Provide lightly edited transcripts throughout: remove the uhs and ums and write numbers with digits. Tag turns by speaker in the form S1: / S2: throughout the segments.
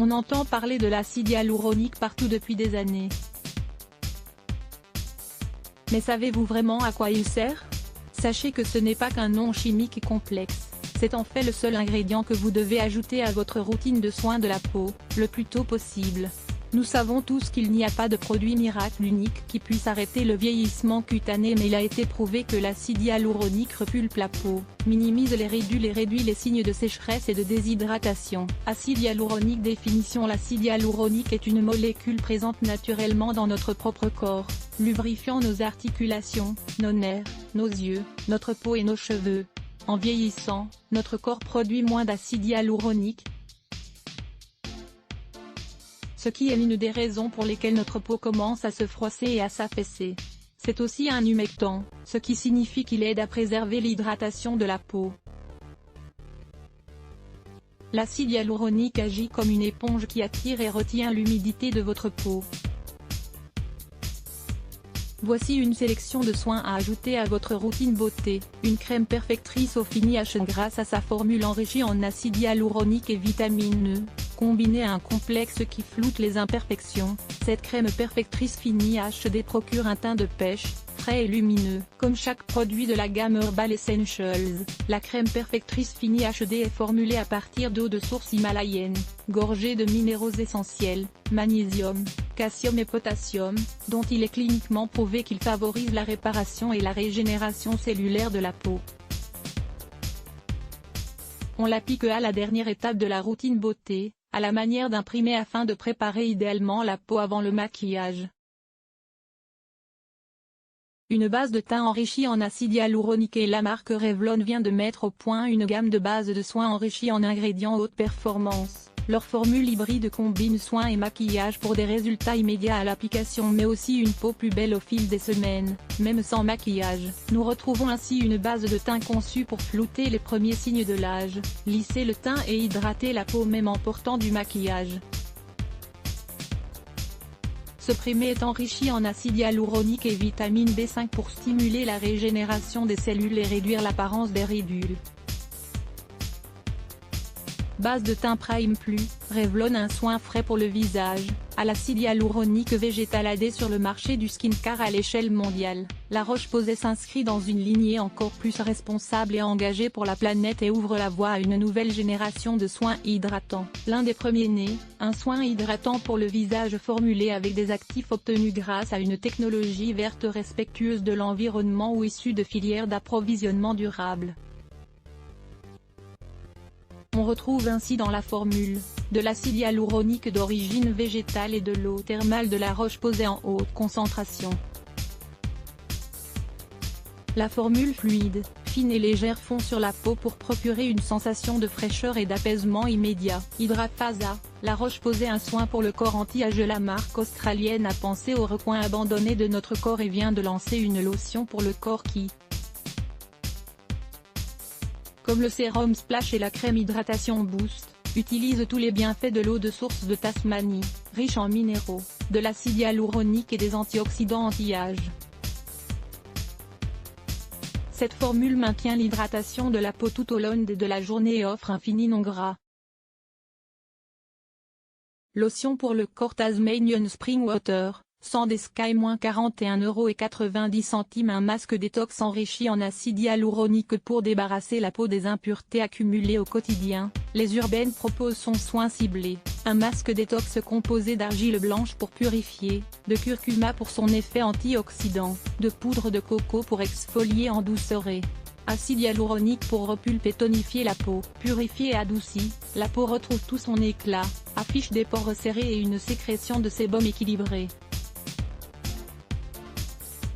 S1: On entend parler de l'acide hyaluronique partout depuis des années. Mais savez-vous vraiment à quoi il sert? Sachez que ce n'est pas qu'un nom chimique complexe, c'est en fait le seul ingrédient que vous devez ajouter à votre routine de soins de la peau, le plus tôt possible. Nous savons tous qu'il n'y a pas de produit miracle unique qui puisse arrêter le vieillissement cutané, mais il a été prouvé que l'acide hyaluronique repulpe la peau, minimise les ridules et réduit les signes de sécheresse et de déshydratation. Acide hyaluronique. Définition. L'acide hyaluronique est une molécule présente naturellement dans notre propre corps, lubrifiant nos articulations, nos nerfs, nos yeux, notre peau et nos cheveux. En vieillissant, notre corps produit moins d'acide hyaluronique, ce qui est l'une des raisons pour lesquelles notre peau commence à se froisser et à s'affaisser. C'est aussi un humectant, ce qui signifie qu'il aide à préserver l'hydratation de la peau. L'acide hyaluronique agit comme une éponge qui attire et retient l'humidité de votre peau. Voici une sélection de soins à ajouter à votre routine beauté. Une crème perfectrice au finish grâce à sa formule enrichie en acide hyaluronique et vitamine E. Combinée à un complexe qui floute les imperfections, cette crème perfectrice Fini HD procure un teint de pêche, frais et lumineux. Comme chaque produit de la gamme Herbal Essentials, la crème perfectrice Fini HD est formulée à partir d'eau de source himalayenne, gorgée de minéraux essentiels, magnésium, calcium et potassium, dont il est cliniquement prouvé qu'il favorise la réparation et la régénération cellulaire de la peau. On l'applique à la dernière étape de la routine beauté, à la manière d'imprimer afin de préparer idéalement la peau avant le maquillage. Une base de teint enrichie en acide hyaluronique. Et la marque Revlon vient de mettre au point une gamme de bases de soins enrichies en ingrédients haute performance. Leur formule hybride combine soins et maquillage pour des résultats immédiats à l'application, mais aussi une peau plus belle au fil des semaines, même sans maquillage. Nous retrouvons ainsi une base de teint conçue pour flouter les premiers signes de l'âge, lisser le teint et hydrater la peau même en portant du maquillage. Ce primé est enrichi en acide hyaluronique et vitamine B5 pour stimuler la régénération des cellules et réduire l'apparence des ridules. Base de teint Prime Plus, Revlon, un soin frais pour le visage, à l'acide hyaluronique végétal AD sur le marché du skincare à l'échelle mondiale. La Roche-Posay s'inscrit dans une lignée encore plus responsable et engagée pour la planète et ouvre la voie à une nouvelle génération de soins hydratants. L'un des premiers nés, un soin hydratant pour le visage formulé avec des actifs obtenus grâce à une technologie verte respectueuse de l'environnement ou issue de filières d'approvisionnement durable. On retrouve ainsi dans la formule, de l'acide hyaluronique d'origine végétale et de l'eau thermale de la Roche-Posay en haute concentration. La formule fluide, fine et légère fond sur la peau pour procurer une sensation de fraîcheur et d'apaisement immédiat. Hydraphasa, la Roche-Posay, un soin pour le corps anti-âge. La marque australienne a pensé aux recoins abandonnés de notre corps et vient de lancer une lotion pour le corps qui, comme le sérum Splash et la crème hydratation Boost, utilise tous les bienfaits de l'eau de source de Tasmanie, riche en minéraux, de l'acide hyaluronique et des antioxydants anti-âge. Cette formule maintient l'hydratation de la peau tout au long de la journée et offre un fini non gras. Lotion pour le corps Tasmanian Spring Water, sans des Sky, -41,90 €. Un masque détox enrichi en acide hyaluronique pour débarrasser la peau des impuretés accumulées au quotidien. Les Urbaines proposent son soin ciblé, un masque détox composé d'argile blanche pour purifier, de curcuma pour son effet antioxydant, de poudre de coco pour exfolier en douceur et acide hyaluronique pour repulper et tonifier la peau. Purifiée et adoucie, la peau retrouve tout son éclat, affiche des pores resserrés et une sécrétion de sébum équilibrée.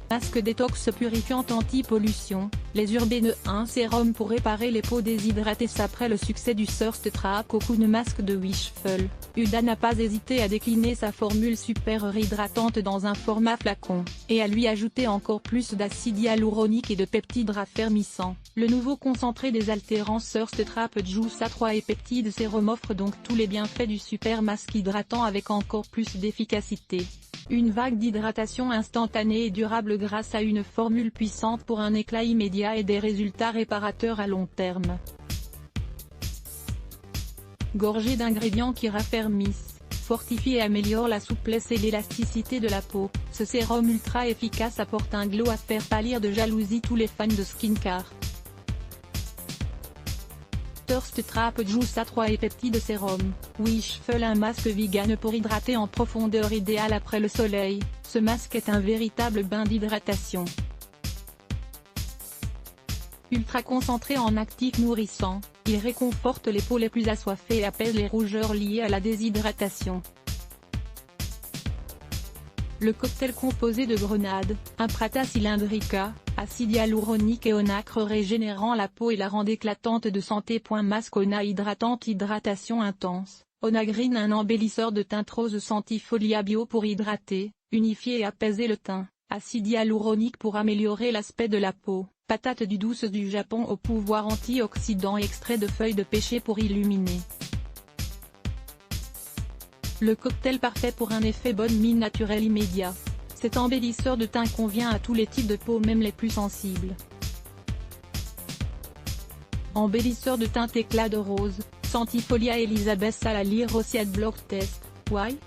S1: Masque détox purifiant anti-pollution, les Urbaines, un sérum pour réparer les peaux déshydratées. Après le succès du Thirst Trap Cocoon Mask de Wishful, Huda n'a pas hésité à décliner sa formule super hydratante dans un format flacon, et à lui ajouter encore plus d'acide hyaluronique et de peptides raffermissants. Le nouveau concentré désaltérant Thirst Trap Juice A3 et peptides sérum offre donc tous les bienfaits du super masque hydratant avec encore plus d'efficacité. Une vague d'hydratation instantanée et durable grâce à une formule puissante pour un éclat immédiat et des résultats réparateurs à long terme. Gorgé d'ingrédients qui raffermissent, fortifient et améliorent la souplesse et l'élasticité de la peau, ce sérum ultra efficace apporte un glow à faire pâlir de jalousie tous les fans de skincare. Thirst Trap Juice A3 et Peptide Sérum, Wishful, un masque vegan pour hydrater en profondeur idéal après le soleil. Ce masque est un véritable bain d'hydratation. Ultra concentré en actifs nourrissants, il réconforte les peaux les plus assoiffées et apaise les rougeurs liées à la déshydratation. Le cocktail composé de grenade, Imprata cylindrica, acide hyaluronique et onacre régénérant la peau et la rend éclatante de santé. Masque Ona hydratante, hydratation intense, Onagreen, un embellisseur de teinte rose Centifolia bio pour hydrater, unifier et apaiser le teint, acide hyaluronique pour améliorer l'aspect de la peau, patate du douce du Japon au pouvoir antioxydant, extrait de feuilles de pêcher pour illuminer. Le cocktail parfait pour un effet bonne mine naturel immédiat. Cet embellisseur de teint convient à tous les types de peau, même les plus sensibles. Embellisseur de teint éclat de rose, Centifolia Elizabeth à la lire Rosette Block Test. Why?